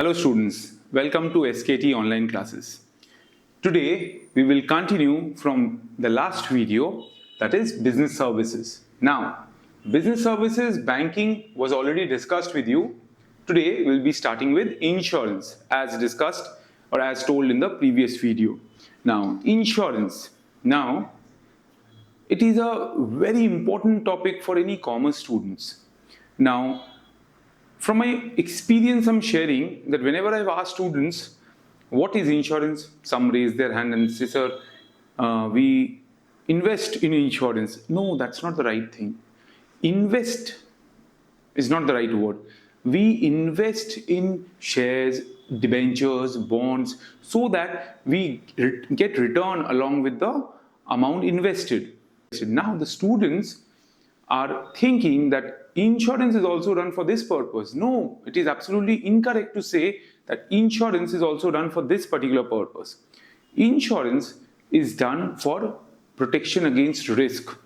Hello students, welcome to SKT online classes. Today we will continue from the last video, that is business services. Now, business services banking was already discussed with you. Today we will be starting with insurance as discussed or as told in the previous video. Now, insurance. Now, it is a very important topic for any commerce students. Now, from my experience, I'm sharing that whenever I've asked students, what is insurance? Some raise their hand and say, sir, we invest in insurance. No, that's not the right thing. Invest is not the right word. We invest in shares, debentures, bonds, so that we get return along with the amount invested. Now the students are thinking that insurance is also done for this purpose. No, it is absolutely incorrect to say that insurance is also done for this particular purpose. Insurance is done for protection against risk.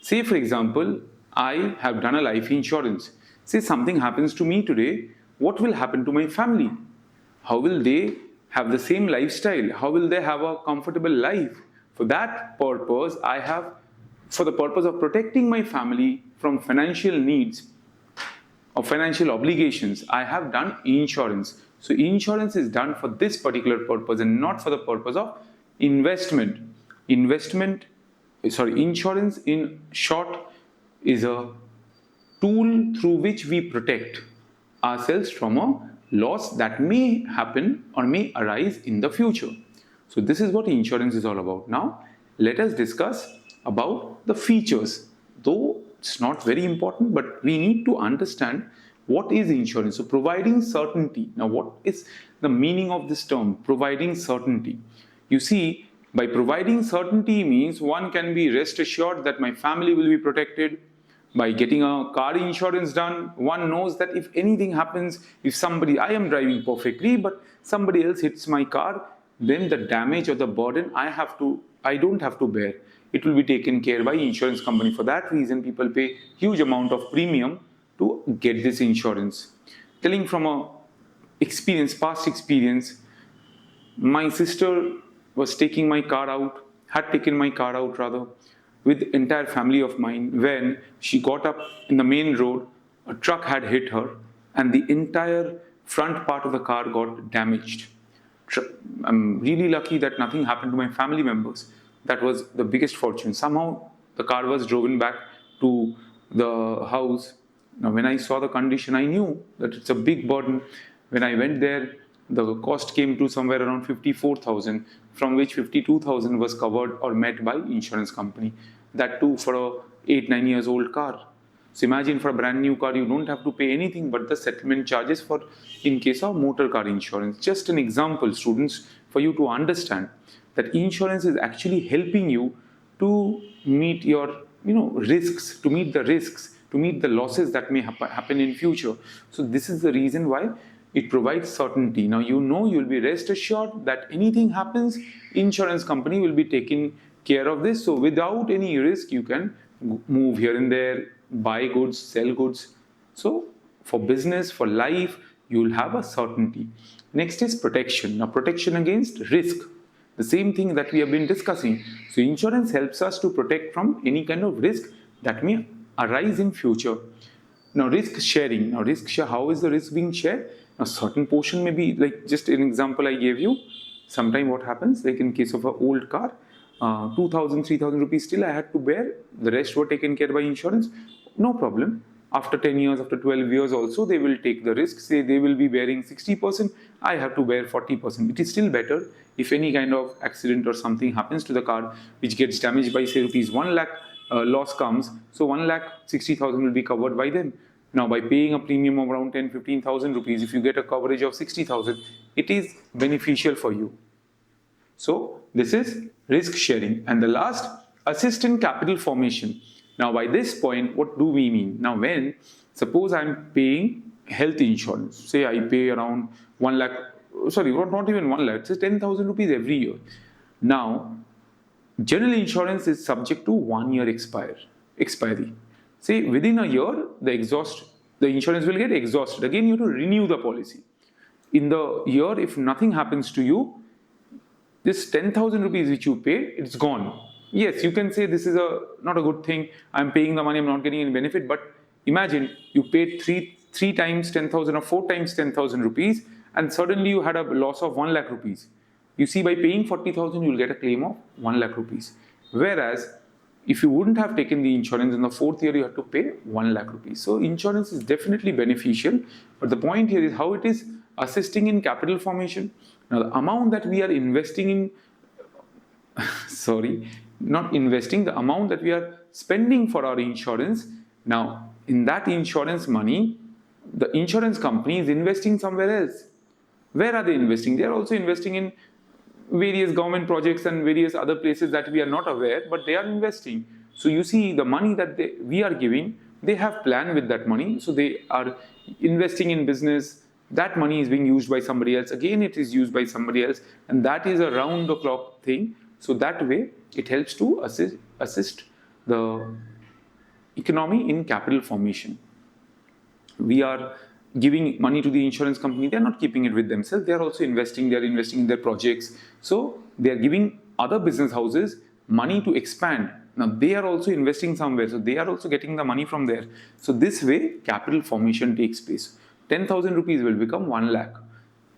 Say for example, I have done a life insurance. Say something happens to me today, what will happen to my family? How will they have the same lifestyle? How will they have a comfortable life? For that purpose, for the purpose of protecting my family from financial needs or financial obligations, I have done insurance. So insurance is done for this particular purpose and not for the purpose of investment. Insurance in short is a tool through which we protect ourselves from a loss that may happen or may arise in the future. So this is what insurance is all about. Now let us discuss about the features. Though it's not very important, but we need to understand what is insurance. So providing certainty. Now what is the meaning of this term, providing certainty? You see, by providing certainty means one can be rest assured that my family will be protected. By getting a car insurance done, one knows that if anything happens, I am driving perfectly, but somebody else hits my car, then the damage or the burden I don't have to bear. It will be taken care by insurance company. For that reason, people pay huge amount of premium to get this insurance. Telling from a past experience, my sister was taking my car out, had taken my car out rather, with the entire family of mine. When she got up in the main road, a truck had hit her and the entire front part of the car got damaged. I'm really lucky that nothing happened to my family members. That was the biggest fortune. Somehow the car was driven back to the house. Now when I saw the condition, I knew that it's a big burden. When I went there, the cost came to somewhere around 54,000, from which 52,000 was covered or met by insurance company. That too for a 8-9 years old car. So imagine for a brand new car, you don't have to pay anything but the settlement charges in case of motor car insurance. Just an example, students, for you to understand that insurance is actually helping you to meet your risks, to meet the losses that may happen in future. So this is the reason why it provides certainty. Now you'll be rest assured that anything happens, insurance company will be taking care of this. So without any risk, you can move here and there, buy goods, sell goods. So for business, for life, you will have a certainty. Next is protection. Now protection against risk. The same thing that we have been discussing. So insurance helps us to protect from any kind of risk that may arise in future. Now risk sharing. How is the risk being shared? A certain portion may be, like just an example I gave you. Sometime what happens, like in case of an old car, 2,000, 3,000 rupees still I had to bear. The rest were taken care by insurance. No problem. After 10 years, after 12 years also, they will take the risk. Say they will be bearing 60%, I have to bear 40%. It is still better if any kind of accident or something happens to the car which gets damaged by say rupees 1 lakh, loss comes. So 1,60,000 will be covered by them. Now by paying a premium of around 10-15,000 rupees, if you get a coverage of 60,000, it is beneficial for you. So this is risk sharing. And the last, assist in capital formation. Now by this point, what do we mean? Now when, suppose I'm paying health insurance, say I pay around 1 lakh, sorry, not even 1 lakh, it's 10,000 rupees every year. Now, general insurance is subject to 1 year expiry. Say within a year, the insurance will get exhausted. Again, you have to renew the policy. in the year, if nothing happens to you, this 10,000 rupees which you paid, it's gone. Yes, you can say this is not a good thing. I'm paying the money, I'm not getting any benefit. But imagine you paid three times 10,000 or 4 times 10,000 rupees, and suddenly you had a loss of 1 lakh rupees. You see, by paying 40,000, you'll get a claim of 1 lakh rupees. Whereas, if you wouldn't have taken the insurance in the 4th year, you have to pay 1 lakh rupees. So insurance is definitely beneficial. But the point here is how it is assisting in capital formation. Now, the amount that we are investing in, the amount that we are spending for our insurance, now in that insurance money, the insurance company is investing somewhere else. Where are they investing? They are also investing in various government projects and various other places that we are not aware, but they are investing. So you see, the money that we are giving, they have planned with that money. So they are investing in business. That money is being used by somebody else. Again, it is used by somebody else. And that is a round-the-clock thing. So that way, it helps to assist the economy in capital formation. We are giving money to the insurance company. They are not keeping it with themselves. They are also investing. They are investing in their projects. So they are giving other business houses money to expand. Now they are also investing somewhere. So they are also getting the money from there. So this way, capital formation takes place. 10,000 rupees will become 1 lakh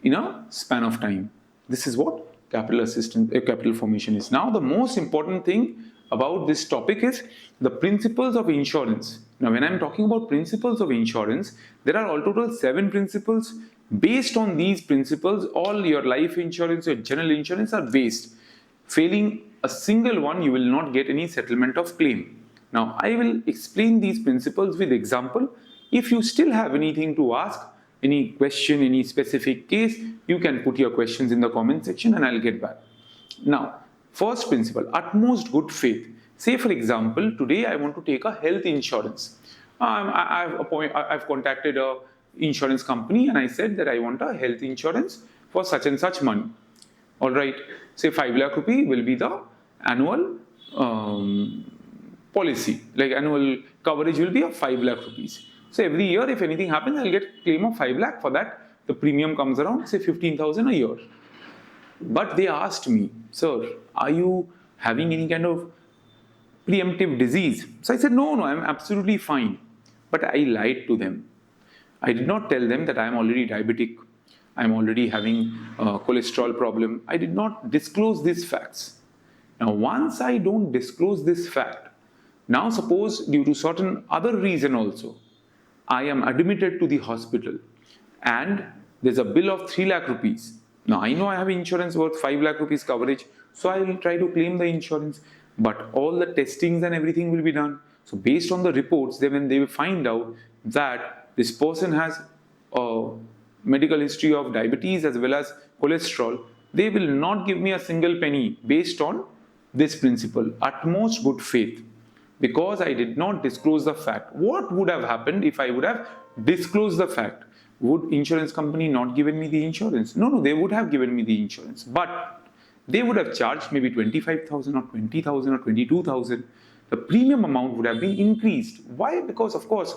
in a span of time. This is what capital formation is. Now, the most important thing about this topic is the principles of insurance. Now, when I'm talking about principles of insurance, there are all total 7 principles. Based on these principles, all your life insurance, your general insurance are based. Failing a single one, you will not get any settlement of claim. Now, I will explain these principles with example. If you still have anything to ask, any question, any specific case, you can put your questions in the comment section and I'll get back. Now, first principle, utmost good faith. Say for example, today I want to take a health insurance. I've contacted a insurance company and I said that I want a health insurance for such and such money. Alright, say 5 lakh rupee will be the annual policy, like annual coverage will be of 5 lakh rupees. So every year, if anything happens, I'll get a claim of 5 lakh. For that, the premium comes around, say 15,000 a year. But they asked me, sir, are you having any kind of preemptive disease? So I said, no, I'm absolutely fine. But I lied to them. I did not tell them that I am already diabetic. I'm already having a cholesterol problem. I did not disclose these facts. Now, once I don't disclose this fact, now suppose due to certain other reason also, I am admitted to the hospital and there's a bill of 3 lakh rupees. Now I know I have insurance worth 5 lakh rupees coverage, so I will try to claim the insurance. But all the testings and everything will be done. So based on the reports, when they will find out that this person has a medical history of diabetes as well as cholesterol, they will not give me a single penny based on this principle, utmost good faith. Because I did not disclose the fact. What would have happened if I would have disclosed the fact? Would insurance company not given me the insurance? No, they would have given me the insurance. But they would have charged maybe 25,000 or 20,000 or 22,000. The premium amount would have been increased. Why? Because of course,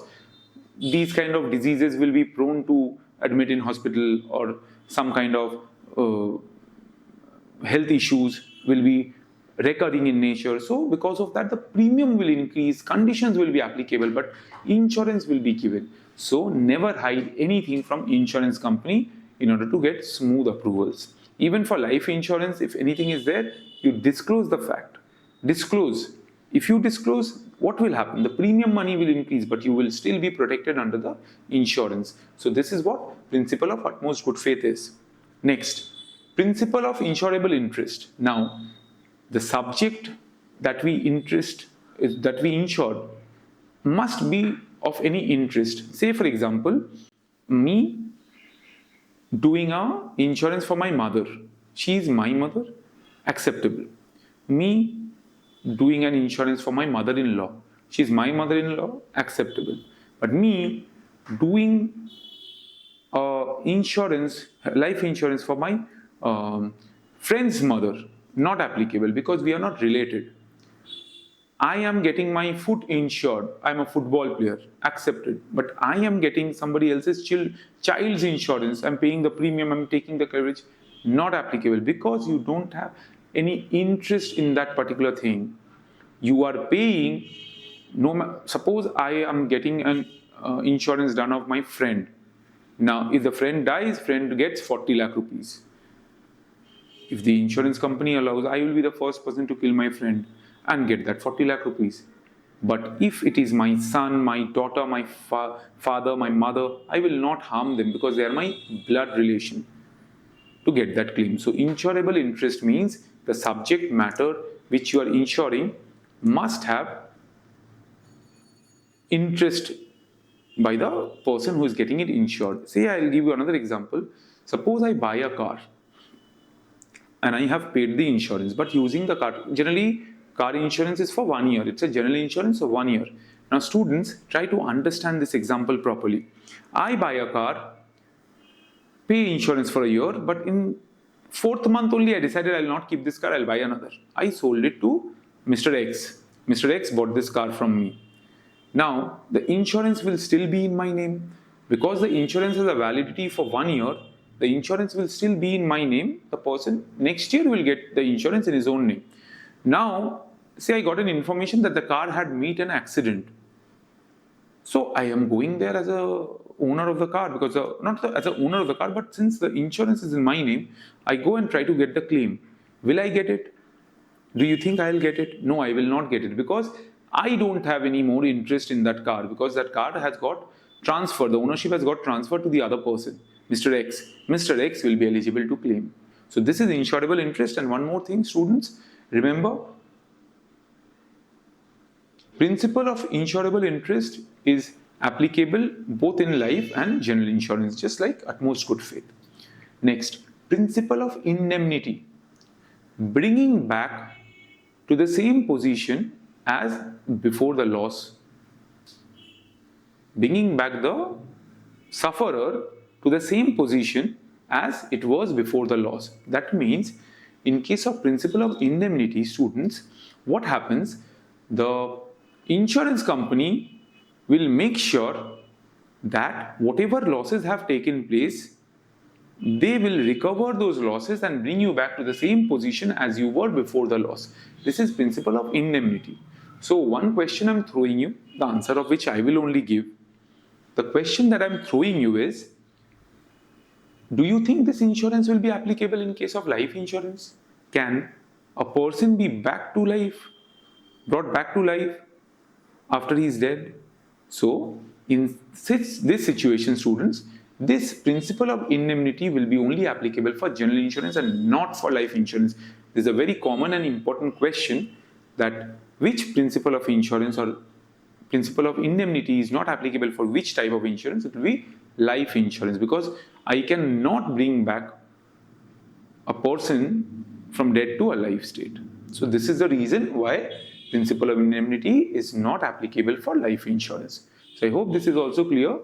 these kind of diseases will be prone to admit in hospital, or some kind of health issues will be recurring in nature. So because of that, the premium will increase, conditions will be applicable, but insurance will be given. So never hide anything from insurance company in order to get smooth approvals. Even for life insurance, if anything is there, you disclose the fact. Disclose. If you disclose, what will happen? The premium money will increase, but you will still be protected under the insurance. So this is what principle of utmost good faith is. Next, principle of insurable interest. Now, the subject that we insure must be of any interest. Say for example, me doing a insurance for my mother. She is my mother, acceptable. Me doing an insurance for my mother-in-law. She is my mother-in-law, acceptable. But me doing life insurance for my friend's mother, not applicable because we are not related. I am getting my foot insured. I'm a football player, accepted. But I am getting somebody else's child's insurance. I'm paying the premium, I'm taking the coverage. Not applicable because you don't have any interest in that particular thing. You are paying, suppose I am getting an insurance done of my friend. Now, if the friend dies, friend gets 40 lakh rupees. If the insurance company allows, I will be the first person to kill my friend and get that 40 lakh rupees. But if it is my son, my daughter, my father, my mother, I will not harm them because they are my blood relation to get that claim. So insurable interest means the subject matter which you are insuring must have interest by the person who is getting it insured. Say, I will give you another example. Suppose I buy a car and I have paid the insurance, but using the car, generally car insurance is for 1 year. It's a general insurance of 1 year. Now students, try to understand this example properly. I buy a car, pay insurance for a year, but in 4th month only I decided I will not keep this car, I will buy another. I sold it to Mr. X. Mr. X bought this car from me. Now the insurance will still be in my name. Because the insurance has a validity for 1 year, the insurance will still be in my name. The person next year will get the insurance in his own name. Now, say I got an information that the car had met an accident. So I am going there as a owner of the car, because not as a owner of the car, but since the insurance is in my name, I go and try to get the claim. Will I get it? Do you think I will get it? No, I will not get it because I don't have any more interest in that car, because that car has got transferred, the ownership has got transferred to the other person, Mr. X. Mr. X will be eligible to claim. So this is insurable interest. And one more thing, students, remember, principle of insurable interest is applicable both in life and general insurance, just like utmost good faith. Next, principle of indemnity, bringing back to the same position as before the loss, bringing back the sufferer to the same position as it was before the loss. That means, in case of principle of indemnity, students, what happens? The insurance company will make sure that whatever losses have taken place, they will recover those losses and bring you back to the same position as you were before the loss. This is principle of indemnity. So one question I am throwing you, the answer of which I will only give. The question that I am throwing you is, do you think this insurance will be applicable in case of life insurance? Can a person be back to life, brought back to life after he is dead? So in this situation, students, this principle of indemnity will be only applicable for general insurance and not for life insurance. This is a very common and important question, that which principle of insurance or principle of indemnity is not applicable for which type of insurance. It will be life insurance, because I cannot bring back a person from dead to a life state. So this is the reason why principle of indemnity is not applicable for life insurance. So I hope this is also clear.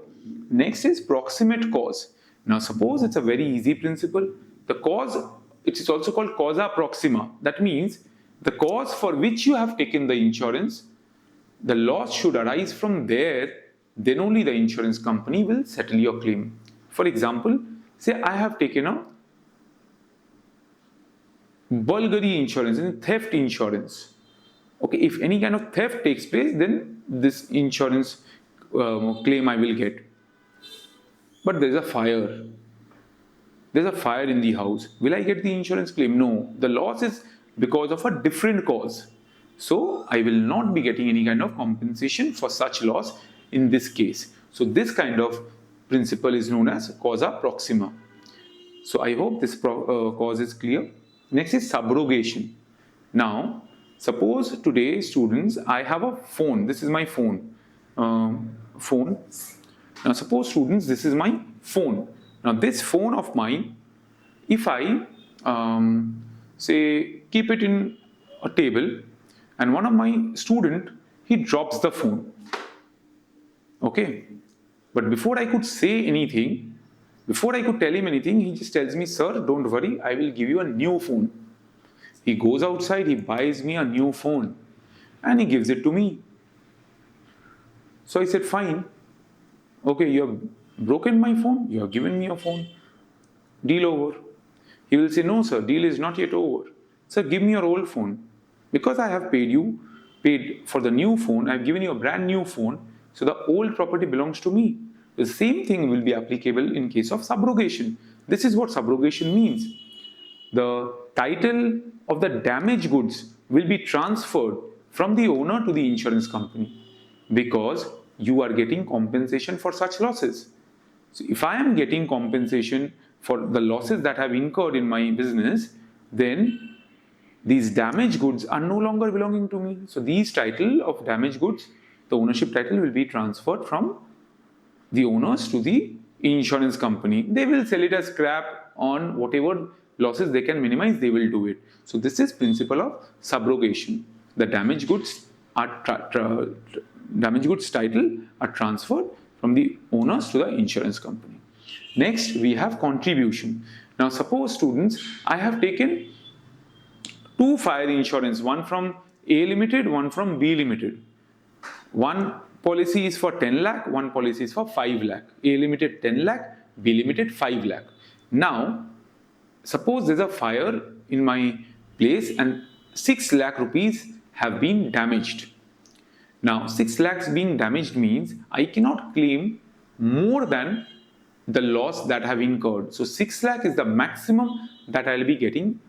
Next is proximate cause. Now suppose it's a very easy principle. The cause, it is also called Causa Proxima. That means the cause for which you have taken the insurance, the loss should arise from there, then only the insurance company will settle your claim. For example, say I have taken a burglary insurance, theft insurance. Okay, if any kind of theft takes place, then this insurance claim I will get. But there's a fire. There's a fire in the house. Will I get the insurance claim? No. The loss is because of a different cause. So I will not be getting any kind of compensation for such loss in this case. So this kind of principle is known as Causa Proxima. So I hope this cause is clear. Next is subrogation. Now, suppose today, students, I have a phone. This is my phone. Now suppose, students, this is my phone. Now this phone of mine, if I say keep it in a table, and one of my student, he drops the phone. Okay, but before I could say anything, before I could tell him anything, he just tells me, sir, don't worry, I will give you a new phone. He goes outside, he buys me a new phone. and he gives it to me. So I said, fine, okay, you have broken my phone, you have given me a phone, deal over. He will say, no sir, deal is not yet over. Sir, give me your old phone. Because I have paid for the new phone, I have given you a brand new phone, so the old property belongs to me. The same thing will be applicable in case of subrogation. This is what subrogation means. The title of the damaged goods will be transferred from the owner to the insurance company because you are getting compensation for such losses. So if I am getting compensation for the losses that have incurred in my business, then these damaged goods are no longer belonging to me. So these title of damaged goods, the ownership title will be transferred from the owners to the insurance company. They will sell it as scrap on whatever losses they can minimize, they will do it. So this is principle of subrogation. The damaged goods title are transferred from the owners to the insurance company. Next, we have contribution. Now suppose students, I have taken two fire insurance, one from A Limited, one from B Limited. One policy is for 10 lakh, one policy is for 5 lakh. A Limited 10 lakh, B Limited 5 lakh. Now, suppose there's a fire in my place and 6 lakh rupees have been damaged. Now, 6 lakhs being damaged means I cannot claim more than the loss that I have incurred. So 6 lakh is the maximum that I will be getting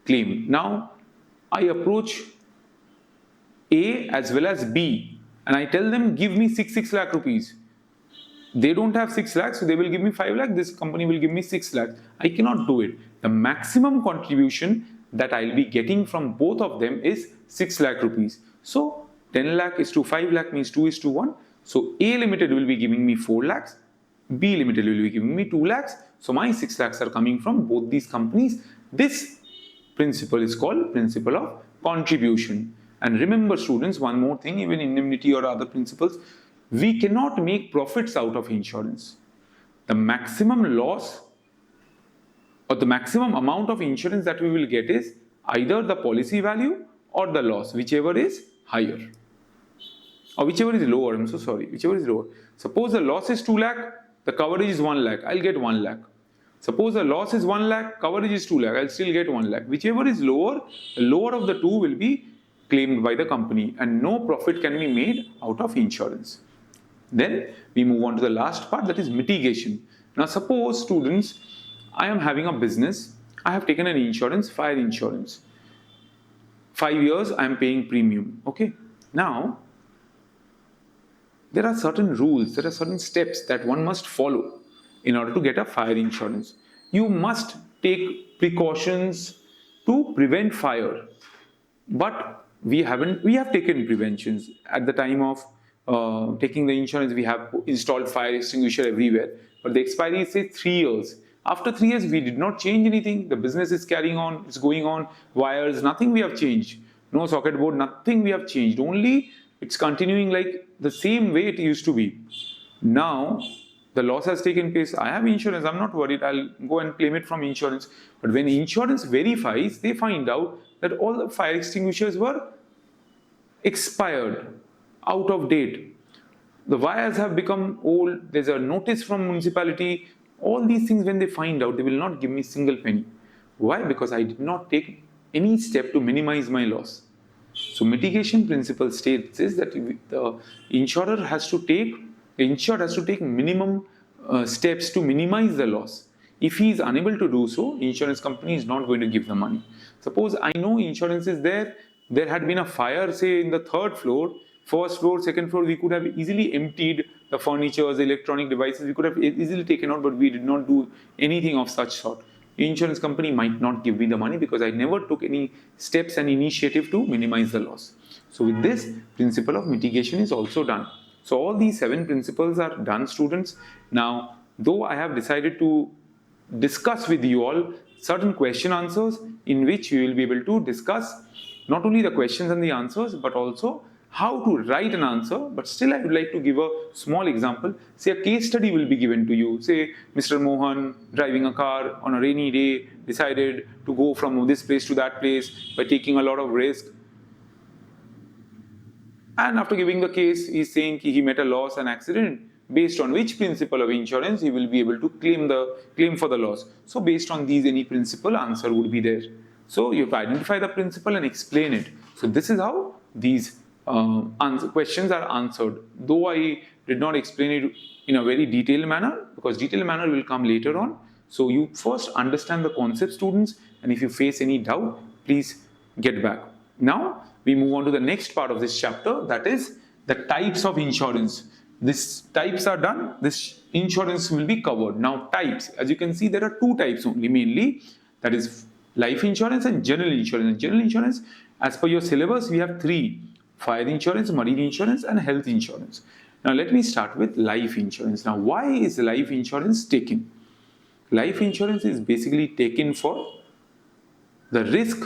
claimed. Now, I approach A as well as B and I tell them, give me 6 lakh rupees. They don't have 6 lakhs, so they will give me 5 lakh. This company will give me 6 lakhs. I cannot do it. The maximum contribution that I will be getting from both of them is 6 lakh rupees. So 10 lakh is to 5 lakh means 2 is to 1. So A Limited will be giving me 4 lakhs. B Limited will be giving me 2 lakhs. So my 6 lakhs are coming from both these companies. This principle is called principle of contribution. And remember students, one more thing, even indemnity or other principles, we cannot make profits out of insurance. The maximum loss or the maximum amount of insurance that we will get is either the policy value or the loss, whichever is higher. Or whichever is lower, I'm so sorry, whichever is lower. Suppose the loss is 2 lakh, the coverage is 1 lakh, I'll get 1 lakh. Suppose the loss is 1 lakh, coverage is 2 lakh, I'll still get 1 lakh. Whichever is lower, the lower of the two will be claimed by the company and no profit can be made out of insurance. Then we move on to the last part, that is mitigation. Now suppose students, I am having a business, I have taken an insurance, fire insurance. 5 years I am paying premium, okay. Now, there are certain rules, there are certain steps that one must follow in order to get a fire insurance. You must take precautions to prevent fire. But we have taken preventions. At the time of taking the insurance, we have installed fire extinguisher everywhere. But the expiry says 3 years. After 3 years, we did not change anything. The business is carrying on, it's going on. Wires, nothing we have changed. No socket board, nothing we have changed. Only it's continuing like the same way it used to be. Now, the loss has taken place. I have insurance, I'm not worried. I'll go and claim it from insurance. But when insurance verifies, they find out that all the fire extinguishers were expired, out of date. The wires have become old. There's a notice from municipality. All these things, when they find out, they will not give me single penny. Why? Because I did not take any step to minimize my loss. So mitigation principle states is that the insured has to take minimum steps to minimize the loss. If he is unable to do so, insurance company is not going to give the money. Suppose I know insurance is there had been a fire, say in the 3rd floor, 1st floor, 2nd floor, we could have easily emptied the furniture, the electronic devices, we could have easily taken out, but we did not do anything of such sort. Insurance company might not give me the money because I never took any steps and initiative to minimize the loss. So with this, principle of mitigation is also done. So all these 7 principles are done, students. Now, though I have decided to discuss with you all certain question answers in which you will be able to discuss not only the questions and the answers, but also how to write an answer. But still I would like to give a small example. Say a case study will be given to you. Say Mr. Mohan, driving a car on a rainy day, decided to go from this place to that place by taking a lot of risk. And after giving the case, he's saying he met a loss and accident, based on which principle of insurance he will be able to claim for the loss. So based on these, any principle answer would be there. So you have to identify the principle and explain it. So this is how these questions are answered. Though I did not explain it in a very detailed manner, because detailed manner will come later on. So you first understand the concept, students, and if you face any doubt, please get back. Now we move on to the next part of this chapter, that is the types of insurance. These types are done, this insurance will be covered. Now types, as you can see, there are two types only mainly, that is life insurance and general insurance. And general insurance, as per your syllabus, we have three: fire insurance, marine insurance, and health insurance. Now let me start with life insurance. Now why is life insurance taken? Life insurance is basically taken for the risk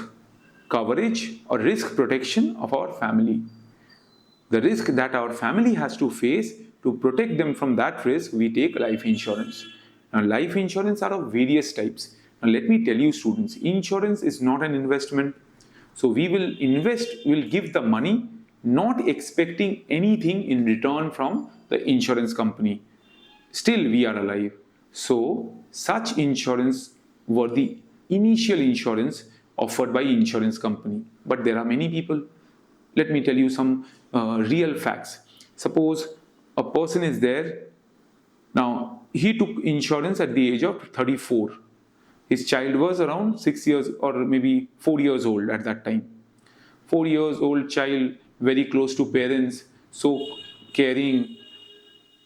coverage or risk protection of our family. The risk that our family has to face, to protect them from that risk, we take life insurance. Now life insurance are of various types. Now let me tell you, students, insurance is not an investment. So we will invest, we will give the money, not expecting anything in return from the insurance company. Still we are alive. So such insurance were the initial insurance offered by insurance company. But there are many people. Let me tell you some real facts. Suppose a person is there. Now he took insurance at the age of 34. His child was around 6 years or maybe 4 years old at that time. 4 years old child, very close to parents, so caring.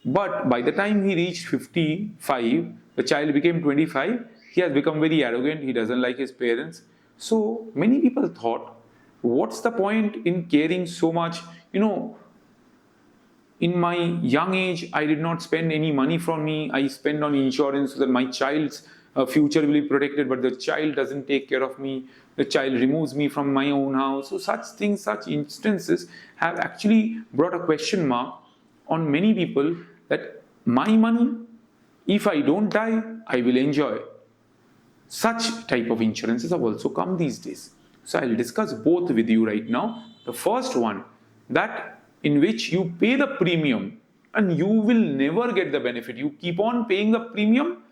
But by the time he reached 55, the child became 25, he has become very arrogant, he doesn't like his parents. So many people thought, what's the point in caring so much? In my young age, I did not spend any money from me. I spend on insurance so that my child's future will be protected, but the child doesn't take care of me. The child removes me from my own house. So such things, such instances have actually brought a question mark on many people, that my money, if I don't die, I will enjoy. Such type of insurances have also come these days. So I'll discuss both with you right now. The first one, that in which you pay the premium and you will never get the benefit. You keep on paying the premium.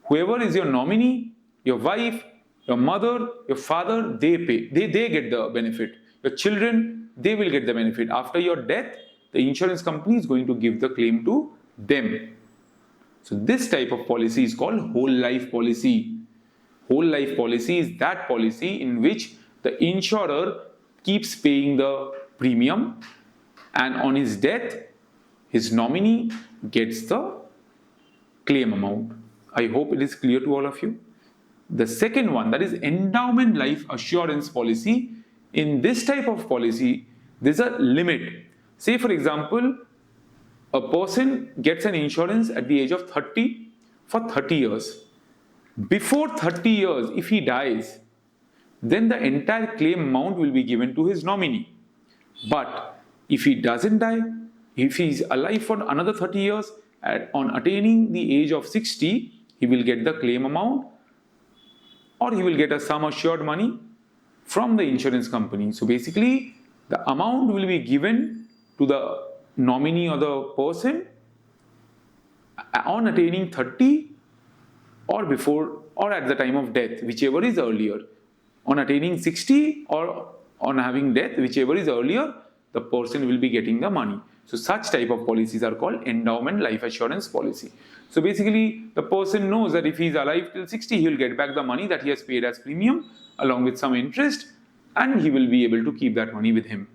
Whoever is your nominee, your wife, your mother, your father, they pay. They get the benefit. Your children, they will get the benefit. After your death, the insurance company is going to give the claim to them. So this type of policy is called whole life policy. Whole life policy is that policy in which the insurer keeps paying the premium, and on his death, his nominee gets the claim amount. I hope it is clear to all of you. The second one, that is endowment life assurance policy. In this type of policy, there's a limit. Say for example, a person gets an insurance at the age of 30 for 30 years. Before 30 years, if he dies, then the entire claim amount will be given to his nominee. But if he doesn't die, if he is alive for another 30 years, on attaining the age of 60, he will get the claim amount, or he will get a sum assured money from the insurance company. So basically, the amount will be given to the nominee or the person on attaining 30 or before or at the time of death, whichever is earlier. On attaining 60 or on having death, whichever is earlier, the person will be getting the money. So such type of policies are called endowment life assurance policy. So basically, the person knows that if he is alive till 60, he will get back the money that he has paid as premium along with some interest, and he will be able to keep that money with him.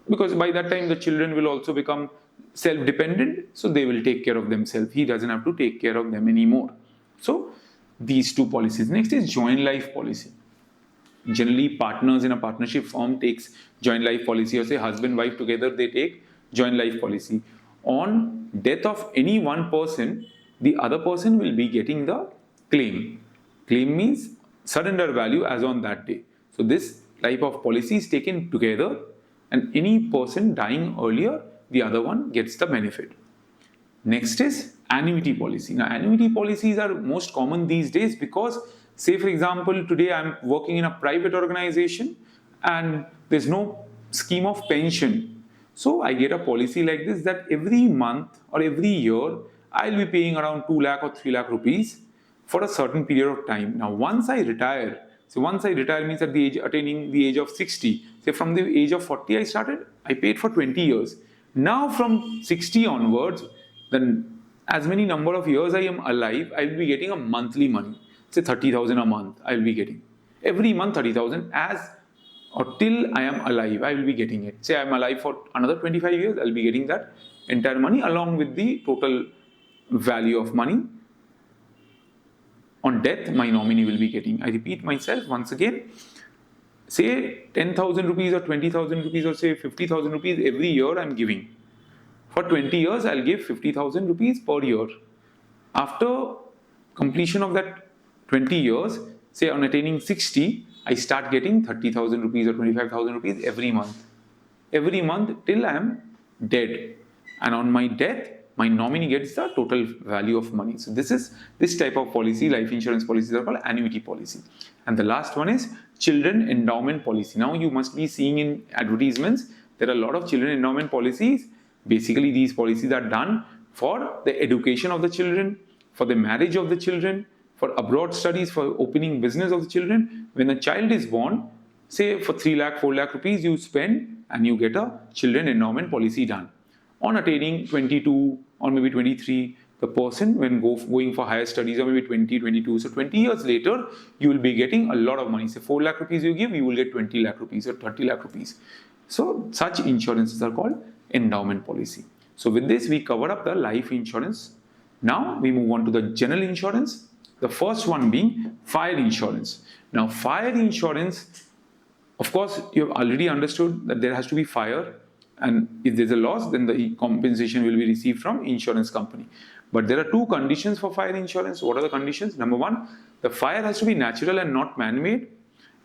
Because by that time, the children will also become self-dependent, so they will take care of themselves. He doesn't have to take care of them anymore. So these two policies. Next is joint life policy. Generally, partners in a partnership firm takes joint life policy, or say husband, wife together, they take joint life policy. On death of any one person, the other person will be getting the claim. Claim means surrender value as on that day. So this type of policy is taken together, and any person dying earlier, the other one gets the benefit. Next is annuity policy. Now, annuity policies are most common these days because, say for example, today I'm working in a private organization and there's no scheme of pension. So I get a policy like this that every month or every year I'll be paying around 2 lakh or 3 lakh rupees for a certain period of time. Now once I retire, so once I retire means at the age attaining the age of 60. Say from the age of 40 I started, I paid for 20 years. Now from 60 onwards, then as many number of years I am alive, I will be getting a monthly money. Say 30,000 a month I will be getting. Every month 30,000 as or till I am alive, I will be getting it. Say I am alive for another 25 years, I will be getting that entire money along with the total value of money. On death, my nominee will be getting. I repeat myself once again. Say 10,000 rupees or 20,000 rupees or say 50,000 rupees every year I am giving. For 20 years, I'll give 50,000 rupees per year. After completion of that 20 years, say on attaining 60, I start getting 30,000 rupees or 25,000 rupees every month. Every month till I am dead. And on my death, my nominee gets the total value of money. So this type of policy, life insurance policies are called annuity policy. And the last one is children endowment policy. Now you must be seeing in advertisements, there are a lot of children endowment policies. Basically, these policies are done for the education of the children, for the marriage of the children, for abroad studies, for opening business of the children. When a child is born, say for 3 lakh, 4 lakh rupees you spend and you get a children endowment policy done. On attaining 22 or maybe 23, the person when going for higher studies or maybe 20, 22, so 20 years later, you will be getting a lot of money. Say 4 lakh rupees you give, you will get 20 lakh rupees or 30 lakh rupees. So such insurances are called endowment policy. So with this, we cover up the life insurance. Now we move on to the general insurance. The first one being fire insurance. Now fire insurance, of course, you have already understood that there has to be fire, and if there's a loss, then the compensation will be received from insurance company. But there are two conditions for fire insurance. What are the conditions? Number one, the fire has to be natural and not man-made,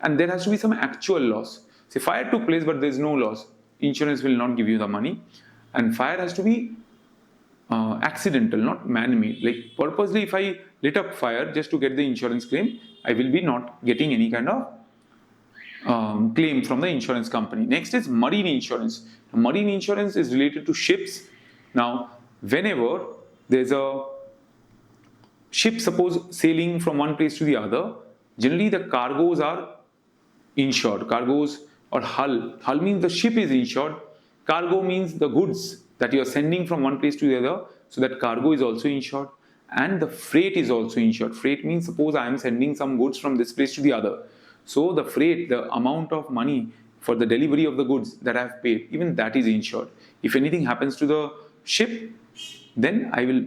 and there has to be some actual loss. Say fire took place but there is no loss, insurance will not give you the money. And fire has to be accidental, not man-made. Like purposely, if I lit up fire just to get the insurance claim, I will be not getting any kind of claim from the insurance company. Next is marine insurance. Marine insurance is related to ships. Now, whenever there's a ship, suppose sailing from one place to the other, generally the cargoes are insured. Cargoes or hull. Hull means the ship is insured. Cargo means the goods that you are sending from one place to the other. So that cargo is also insured. And the freight is also insured. Freight means suppose I am sending some goods from this place to the other. So the freight, the amount of money for the delivery of the goods that I have paid, even that is insured. If anything happens to the ship, then I will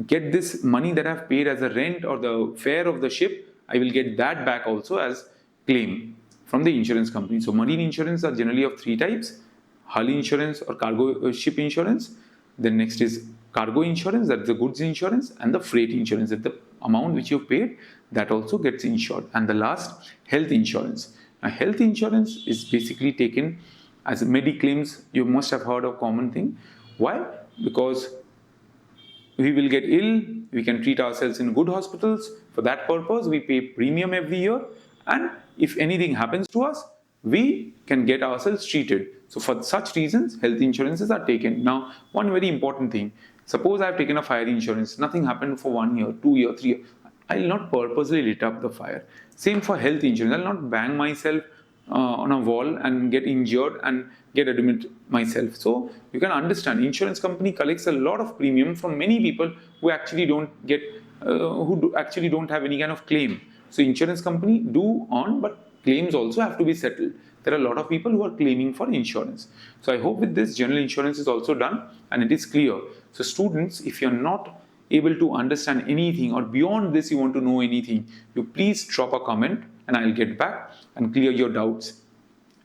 get this money that I have paid as a rent or the fare of the ship, I will get that back also as claim from the insurance company. So marine insurance are generally of three types: hull insurance or cargo ship insurance. Then next is cargo insurance, that's the goods insurance, and the freight insurance, that the amount which you have paid, that also gets insured. And the last, health insurance. Now, health insurance is basically taken as mediclaims. You must have heard of common thing. Why? Because we will get ill, we can treat ourselves in good hospitals. For that purpose, we pay premium every year, and if anything happens to us, we can get ourselves treated. So for such reasons, health insurances are taken. Now, one very important thing, suppose I have taken a fire insurance, nothing happened for 1 year, 2 years, 3 years. I will not purposely lit up the fire. Same for health insurance. I will not bang myself on a wall and get injured and get admitted myself. So you can understand, insurance company collects a lot of premium from many people who actually don't get, actually don't have any kind of claim. So insurance company do on, but claims also have to be settled. There are a lot of people who are claiming for insurance. So I hope with this, general insurance is also done and it is clear. So students, if you're not able to understand anything or beyond this you want to know anything, you please drop a comment and I'll get back and clear your doubts.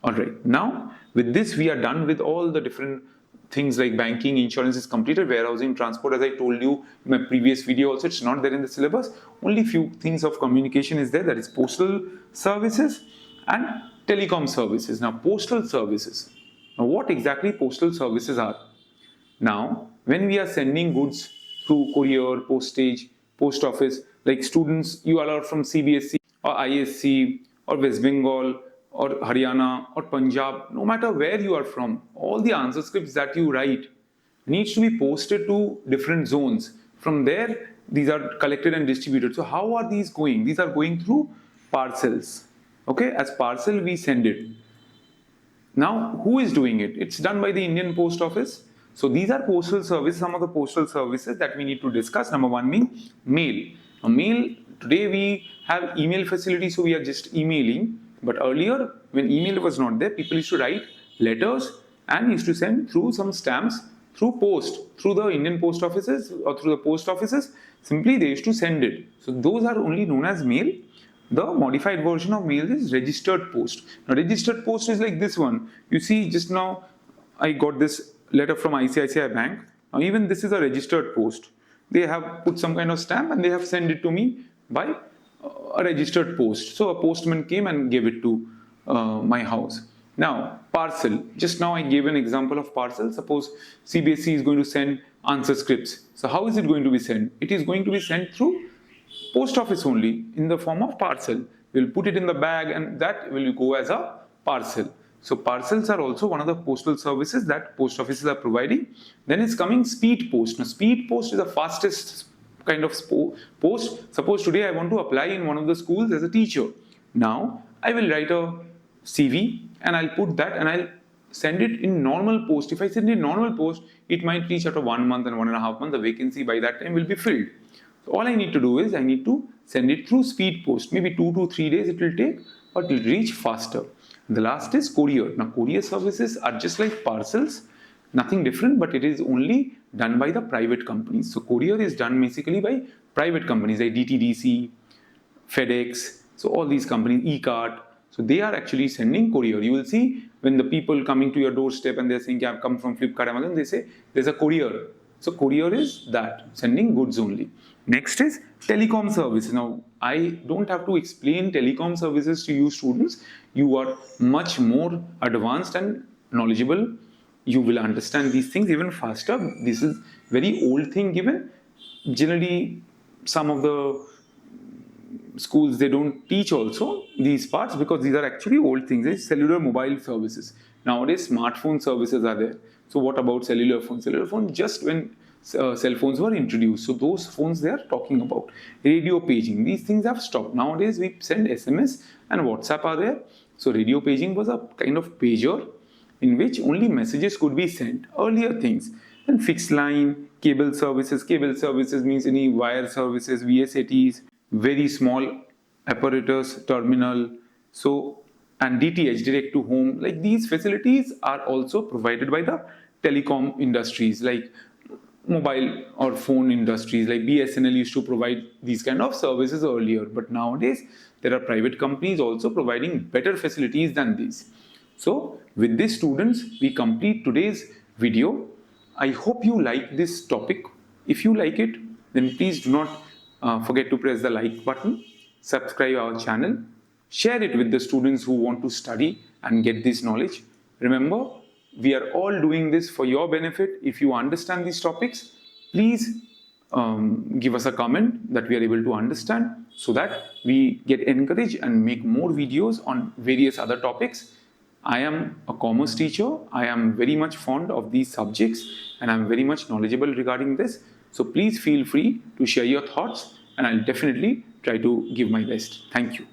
Alright, now with this we are done with all the different things like banking, insurance is completed, warehousing, transport, as I told you in my previous video also, it's not there in the syllabus. Only few things of communication is there, that is postal services and telecom services. Now postal services. Now what exactly postal services are? Now when we are sending goods through courier, postage, post office, like students, you all are from CBSE or ISC or West Bengal or Haryana or Punjab, no matter where you are from, all the answer scripts that you write needs to be posted to different zones. From there, these are collected and distributed. So how are these going? These are going through parcels. Okay, as parcel we send it. Now, who is doing it? It's done by the Indian Post Office. So these are postal services, some of the postal services that we need to discuss. Number one being mail. Now, mail, today we have email facility, so we are just emailing. But earlier, when email was not there, people used to write letters and used to send through some stamps through post, through the Indian post offices or through the post offices. Simply they used to send it. So those are only known as mail. The modified version of mail is registered post. Now, registered post is like this one. You see, just now I got this letter from ICICI Bank. Now, even this is a registered post. They have put some kind of stamp and they have sent it to me by a registered post. So, a postman came and gave it to my house. Now, parcel. Just now I gave an example of parcel. Suppose CBSE is going to send answer scripts. So, how is it going to be sent? It is going to be sent through post office only in the form of parcel. We'll put it in the bag and that will go as a parcel. So parcels are also one of the postal services that post offices are providing. Then it's coming speed post. Now speed post is the fastest kind of post. Suppose today I want to apply in one of the schools as a teacher. Now I will write a CV and I'll put that and I'll send it in normal post. If I send it in normal post, it might reach after 1 month and 1.5 months. The vacancy by that time will be filled. So all I need to do is I need to send it through speed post. Maybe 2 to 3 days it will take, but it will reach faster. The last is courier. Now courier services are just like parcels, nothing different, but it is only done by the private companies. So courier is done basically by private companies like DTDC, FedEx, so all these companies, E-Cart. So they are actually sending courier. You will see when the people coming to your doorstep and they're saying, I've come from Flipkart, Amazon, they say there's a courier. So courier is that, sending goods only. Next is telecom services. Now, I don't have to explain telecom services to you students. You are much more advanced and knowledgeable. You will understand these things even faster. This is very old thing given. Generally, some of the schools, they don't teach also these parts because these are actually old things. It's cellular mobile services. Nowadays, smartphone services are there. So what about cellular phones? Cellular phone just when cell phones were introduced. So those phones they are talking about. Radio paging. These things have stopped. Nowadays we send SMS and WhatsApp are there. So radio paging was a kind of pager in which only messages could be sent. Earlier things. Then fixed line, cable services. Cable services means any wire services, VSATs, very small apparatus, terminal. So and DTH, direct to home. Like these facilities are also provided by the telecom industries like mobile or phone industries like BSNL used to provide these kind of services earlier, but nowadays there are private companies also providing better facilities than these. So with this students, we complete today's video. I hope you like this topic. If you like it, then please do not forget to press the like button, subscribe our channel, share it with the students who want to study and get this knowledge. Remember, we are all doing this for your benefit. If you understand these topics, please give us a comment that we are able to understand so that we get encouraged and make more videos on various other topics. I am a commerce teacher. I am very much fond of these subjects and I am very much knowledgeable regarding this. So please feel free to share your thoughts and I'll definitely try to give my best. Thank you.